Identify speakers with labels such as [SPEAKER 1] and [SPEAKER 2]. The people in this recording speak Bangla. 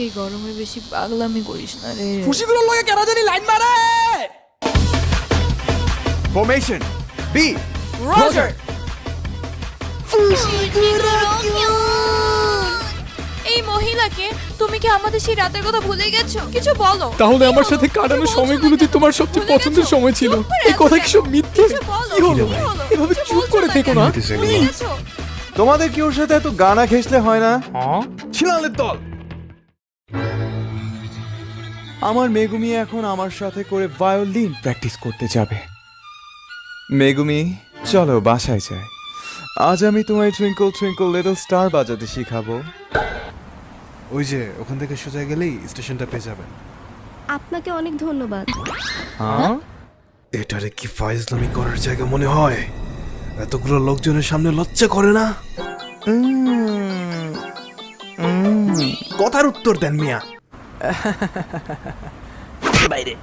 [SPEAKER 1] এই গরমে বেশি পাগলামি করিস না রে।
[SPEAKER 2] খুশিগুলোর লগে কেন জানি লাইন মারে।
[SPEAKER 3] Formation B.
[SPEAKER 2] রজার।
[SPEAKER 1] এই মহিলাকে তুমি কি আমাদের সেই রাতের কথা ভুলে গেছো? কিছু বলো।
[SPEAKER 2] তাহলে আমার সাথে কাটানো সময়গুলোতে তোমার সবচেয়ে পছন্দের সময় ছিল। এই কথা কি সব মিথ্যে? কি হলো? এভাবে চুপ করে থেকো না।
[SPEAKER 3] তোমাদের কি ওর সাথে এত গানা ঘেঁষলে হয় না? ছিলালের দল। আমার মেগুমি এখন আমার সাথে করে ভায়োলিন প্র্যাকটিস করতে যাবে। মেগুমি চলো বাসায় যাই। আজ আমি তোমায় টুইঙ্কল টুইঙ্কল লিটল স্টার বাজাতে শিখাবো।
[SPEAKER 4] ওই যে ওখান থেকে সোজা গেলেই স্টেশনটা পেয়ে যাবেন।
[SPEAKER 5] আপনাকে অনেক ধন্যবাদ।
[SPEAKER 3] হ্যাঁ?
[SPEAKER 4] এটারে কি ফাইজলামি করার জায়গা মনে হয়? এতগুলো লোকজনের সামনে লজ্জা করে না? কথার উত্তর দেন মিয়া। বাইরে